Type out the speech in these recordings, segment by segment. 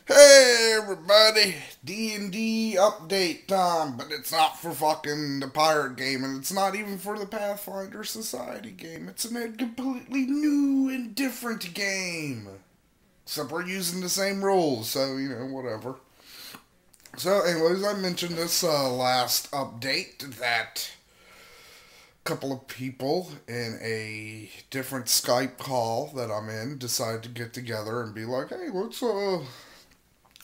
Hey everybody, D&D update time, but it's not for fucking the pirate game, and it's not even for the Pathfinder Society game. It's a completely new and different game. Except we're using the same rules, so, whatever. So, anyways, I mentioned this last update that a couple of people in a different Skype call that I'm in decided to get together and be like, hey,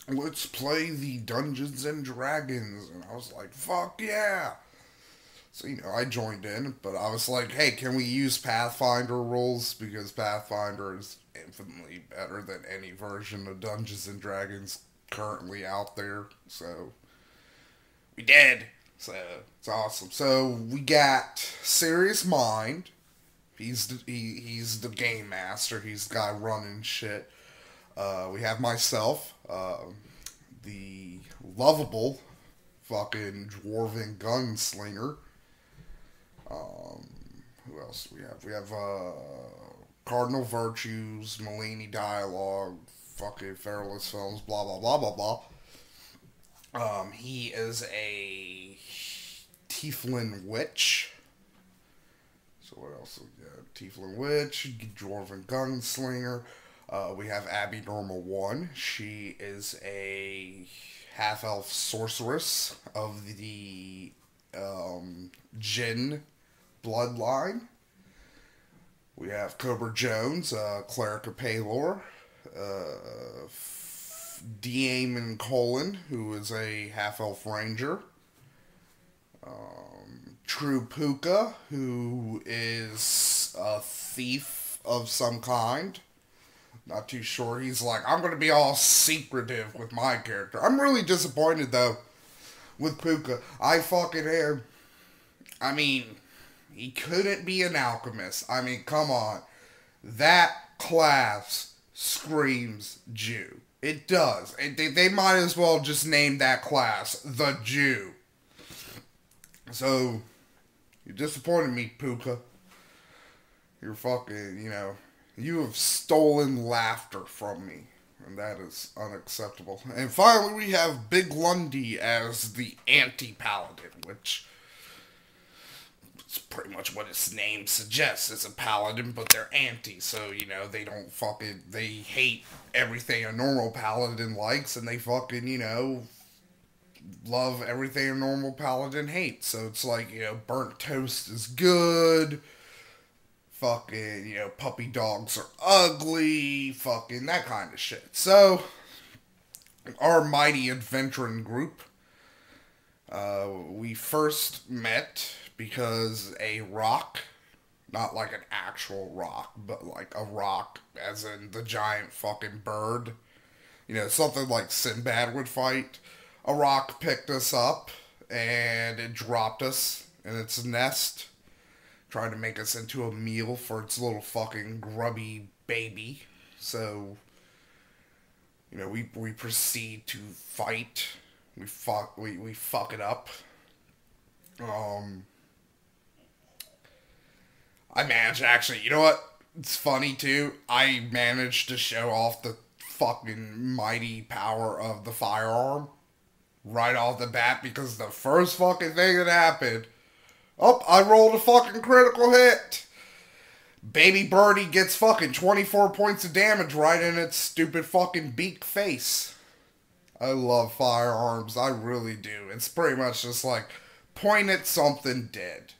let's play the Dungeons and Dragons. And I was like, fuck yeah. So, I joined in, but I was like, hey, can we use Pathfinder rules? Because Pathfinder is infinitely better than any version of Dungeons and Dragons currently out there. So, we did. So, it's awesome. So, we got Serious Mind. He's the game master. He's the guy running shit. We have myself, the lovable fucking dwarven gunslinger. Who else do we have? We have Cardinal Virtues, Malini Dialogue, fucking Farreless Films, blah blah blah blah blah. He is a Tieflin Witch. So what else? Tieflin Witch, Dwarven Gunslinger. We have Abby Normal 1. She is a half-elf sorceress of the Jinn bloodline. We have Cobra Jones, Cleric of Palor. Daemon Colin, who is a half-elf ranger. True Puka, who is a thief of some kind. Not too sure. He's like, I'm going to be all secretive with my character. I'm really disappointed, though, with Puka. I fucking am. I mean, he couldn't be an alchemist. I mean, come on. That class screams Jew. It does. They might as well just name that class the Jew. So, you disappointed me, Puka. You're fucking, you have stolen laughter from me, and that is unacceptable. And finally, we have BigLundi as the anti-paladin, which is pretty much what its name suggests. It's a paladin, but they're anti, so, they hate everything a normal paladin likes, and they fucking, love everything a normal paladin hates. So it's like, burnt toast is good. Fucking, puppy dogs are ugly. Fucking that kind of shit. So, our mighty adventuring group, we first met because a rock, not like an actual rock, but like a rock, as in the giant fucking bird, something like Sinbad would fight. A rock picked us up and it dropped us in its nest, trying to make us into a meal for its little fucking grubby baby. So, we proceed to fight. We fuck it up. I managed, actually, you know what? It's funny too. I managed to show off the fucking mighty power of the firearm right off the bat, because the first fucking thing that happened, I rolled a fucking critical hit. Baby birdie gets fucking 24 points of damage right in its stupid fucking beak face. I love firearms. I really do. It's pretty much just like, point at something dead.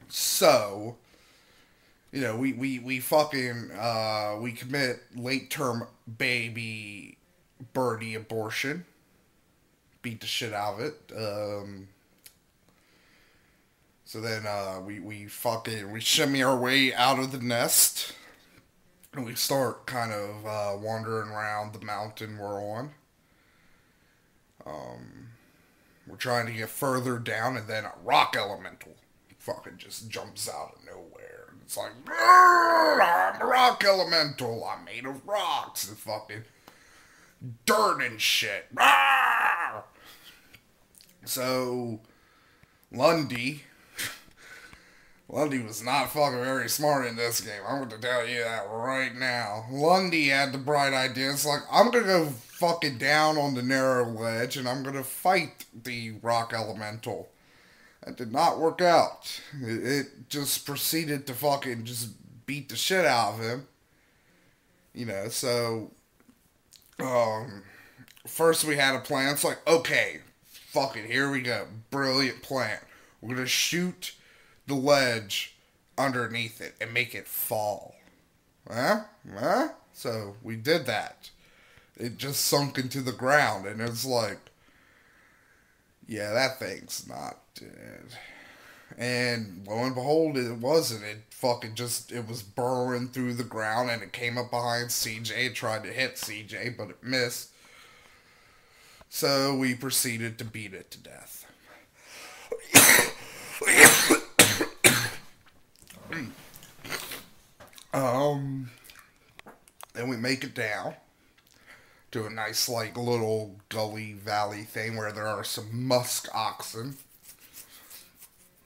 So, we fucking, we commit late term baby birdie abortion. Beat the shit out of it. So then we shimmy our way out of the nest, and we start kind of wandering around the mountain we're on. We're trying to get further down, and then a rock elemental fucking just jumps out of nowhere. It's like, I'm a rock elemental. I'm made of rocks and fucking dirt and shit. So, Lundy Lundy was not fucking very smart in this game. I'm going to tell you that right now. Lundy had the bright idea. It's like, I'm going to go fucking down on the narrow ledge and I'm going to fight the rock elemental. That did not work out. It just proceeded to fucking just beat the shit out of him. You know, so, first we had a plan. It's like, okay, fuck it, here we go. Brilliant plan. We're going to shoot the ledge underneath it and make it fall. Huh? So we did that. It just sunk into the ground, and it's like, yeah, that thing's not dead. And lo and behold, it wasn't. It fucking just, it was burrowing through the ground, and it came up behind CJ. It tried to hit CJ, but it missed. So we proceeded to beat it to death. Then we make it down to a nice, like, little gully valley thing where there are some musk oxen.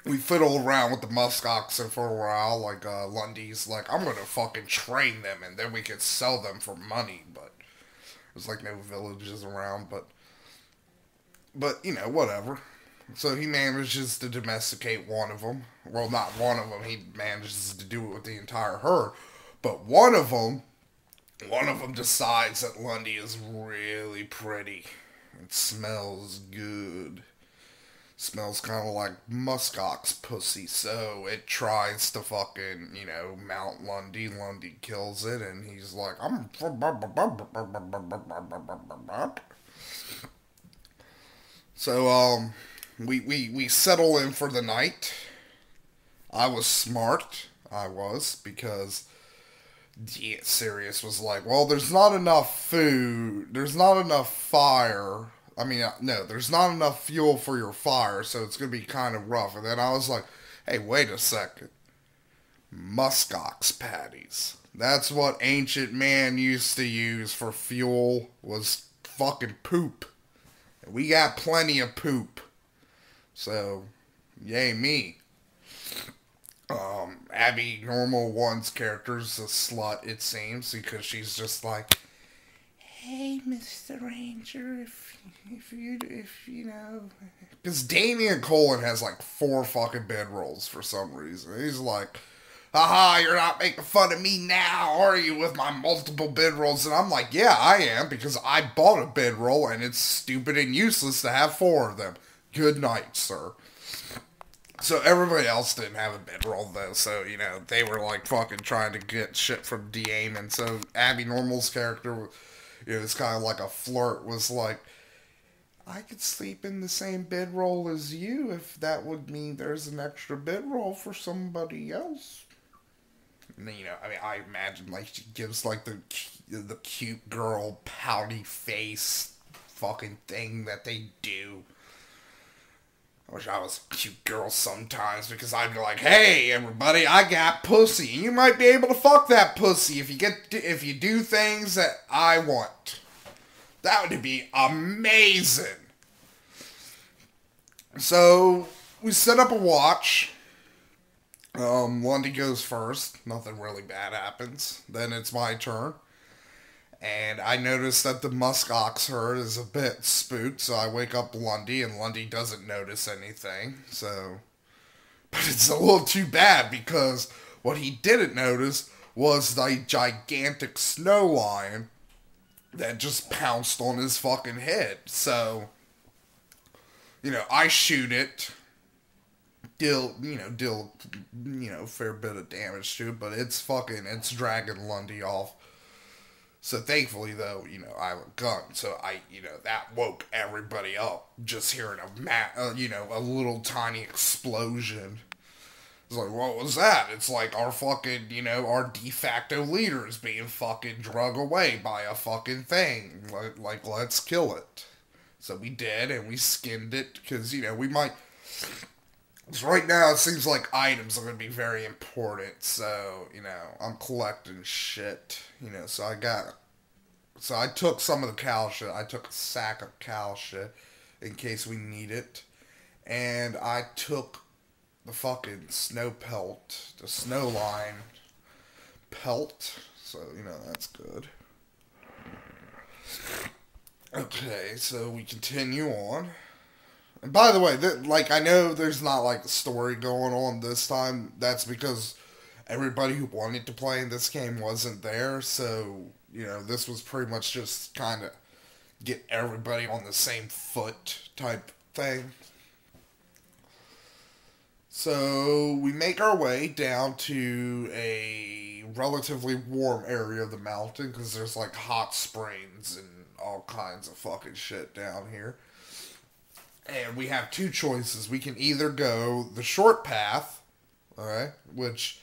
We fiddled around with the musk oxen for a while. Like, Lundy's like, I'm gonna fucking train them and then we could sell them for money. But there's, like, no villages around. But you know, whatever. So he manages to domesticate one of them. Well, not one of them. He manages to do it with the entire herd. But one of them decides that Lundy is really pretty. It smells good. Smells kind of like muskox pussy. So it tries to fucking, you know, mount Lundy. Lundy kills it, and he's like, I'm... So, we settle in for the night. I was smart. Because Sirius was like, well, there's not enough food, there's not enough fire, there's not enough fuel for your fire, so it's going to be kind of rough. And then I was like, hey, wait a second. Muskox patties. That's what ancient man used to use for fuel, was fucking poop. And we got plenty of poop. So, yay me. Abby Normal One's character's a slut, it seems, because she's just like, hey, Mr. Ranger, if you know, because Damian Colin has like 4 fucking bedrolls for some reason. He's like, haha, you're not making fun of me now, are you, with my multiple bedrolls? And I'm like, yeah, I am, because I bought a bedroll, and it's stupid and useless to have 4 of them. Good night, sir. So everybody else didn't have a bedroll, though, so, you know, they were, like, fucking trying to get shit from D-Aim, so Abby Normal's character, you know, it's kind of like a flirt, was like, I could sleep in the same bedroll as you if that would mean there's an extra bedroll for somebody else. And then, you know, I imagine, like, she gives, like, the cute girl pouty face fucking thing that they do. I wish I was a cute girl sometimes, because I'd be like, hey, everybody, I got pussy. You might be able to fuck that pussy if you do things that I want. That would be amazing. So, we set up a watch. Lundy goes first. Nothing really bad happens. Then it's my turn. And I notice that the muskox herd is a bit spooked, so I wake up Lundy, and Lundy doesn't notice anything, so... But it's a little too bad, because what he didn't notice was the gigantic snow lion that just pounced on his fucking head. So, you know, I shoot it, deal fair bit of damage to it, but it's dragging Lundy off. So thankfully, though, you know, I have a gun, so that woke everybody up, just hearing a little tiny explosion. It's like, what was that? It's like our fucking, our de facto leader is being fucking drug away by a fucking thing. Like, let's kill it. So we did, and we skinned it, because, we might... Because right now, it seems like items are going to be very important, so, I'm collecting shit, so I took some of the cow shit. I took a sack of cow shit in case we need it, and I took the fucking snow pelt, the snow line pelt. So, that's good. Okay, so we continue on. And by the way, I know there's not, like, a story going on this time. That's because everybody who wanted to play in this game wasn't there. So, this was pretty much just kind of get everybody on the same foot type thing. So, we make our way down to a relatively warm area of the mountain because there's, like, hot springs and all kinds of fucking shit down here. And we have two choices. We can either go the short path, alright, which,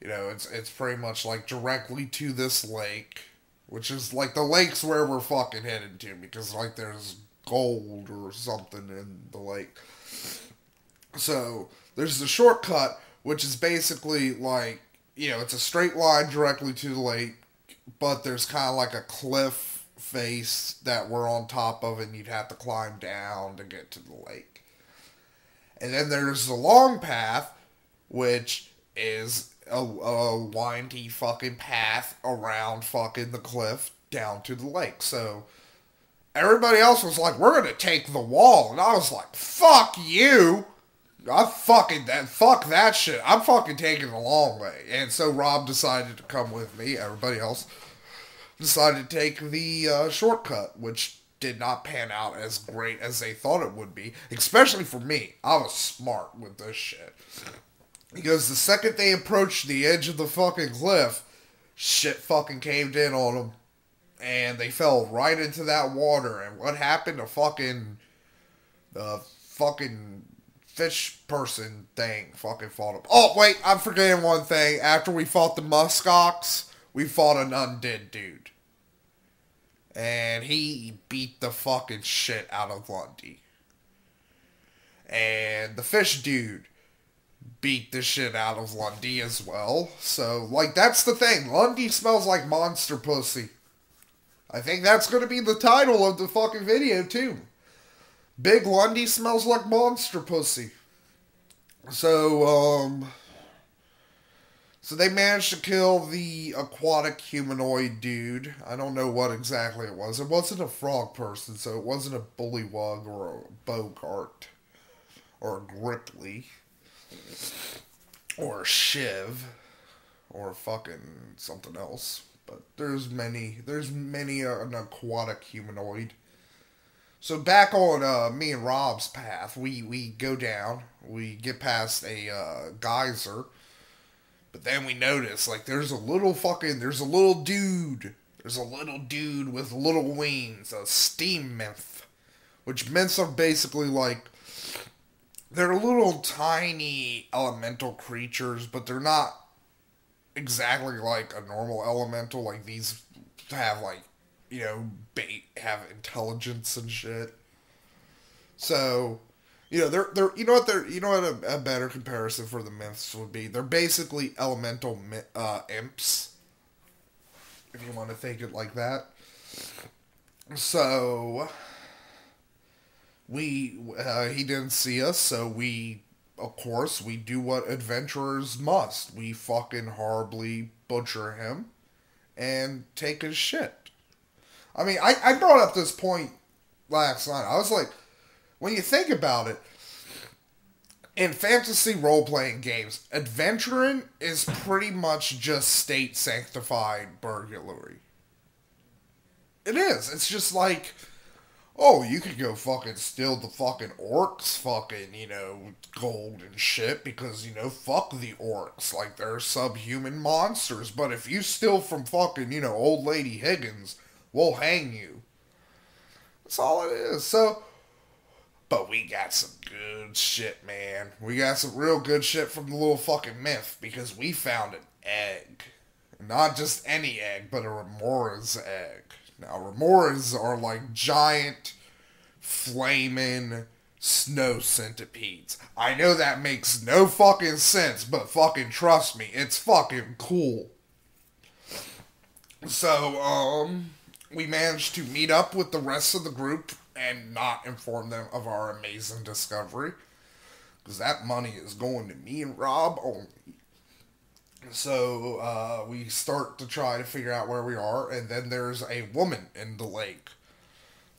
it's pretty much like directly to this lake, which is like the lake's where we're fucking headed to because like there's gold or something in the lake. So there's the shortcut, which is basically like, it's a straight line directly to the lake, but there's kind of like a cliff face that we're on top of and you'd have to climb down to get to the lake. And then there's the long path, which is a windy fucking path around fucking the cliff down to the lake. So everybody else was like, we're gonna take the wall. And I was like, fuck you. Fuck that shit. I'm fucking taking the long way. And so Rob decided to come with me. Everybody else decided to take the shortcut, which did not pan out as great as they thought it would be. Especially for me. I was smart with this shit. Because the second they approached the edge of the fucking cliff, shit fucking caved in on them. And they fell right into that water. And what happened? The fucking fish person thing fucking fought them. Oh, wait, I'm forgetting one thing. After we fought the muskox, we fought an undead dude. And he beat the fucking shit out of Lundy. And the fish dude beat the shit out of Lundy as well. So, like, that's the thing. Lundy smells like monster pussy. I think that's going to be the title of the fucking video, too. BigLundi smells like monster pussy. So they managed to kill the aquatic humanoid dude. I don't know what exactly it was. It wasn't a frog person, so it wasn't a bullywug or a bogart or a gripply or a shiv or fucking something else. But there's many an aquatic humanoid. So back on me and Rob's path, we go down, we get past a geyser, but then we notice, like, there's a little dude with little wings, a steam nymph, which nymphs are basically like, they're little tiny elemental creatures, but they're not exactly like a normal elemental. Like, these have, like, have intelligence and shit. So, they're a better comparison for the myths would be. They're basically elemental imps, if you want to think it like that. So, he didn't see us, so we do what adventurers must. We fucking horribly butcher him and take his shit. I mean, I brought up this point last night. I was like, when you think about it, in fantasy role-playing games, adventuring is pretty much just state-sanctified burglary. It is. It's just like, oh, you could go fucking steal the fucking orcs fucking, gold and shit because, fuck the orcs. Like, they're subhuman monsters. But if you steal from fucking, old lady Higgins, we'll hang you. That's all it is. So, but we got some good shit, man. We got some real good shit from the little fucking myth because we found an egg. Not just any egg, but a remora's egg. Now, remoras are like giant, flaming snow centipedes. I know that makes no fucking sense, but fucking trust me, it's fucking cool. So, we managed to meet up with the rest of the group and not inform them of our amazing discovery. because that money is going to me and Rob only. So we start to try to figure out where we are, and then there's a woman in the lake,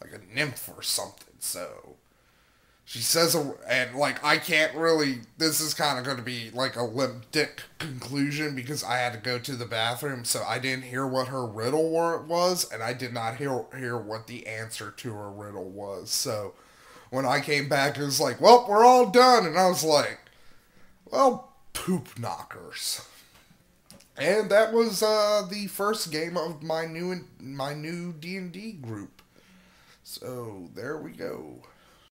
like a nymph or something. So she says, and like I can't really. This is kind of going to be like a limp-dick conclusion because I had to go to the bathroom, so I didn't hear what her riddle was, and I did not hear what the answer to her riddle was. So when I came back, it was like, well, we're all done, and I was like, well, poop knockers. And that was the first game of my new D&D group. So there we go.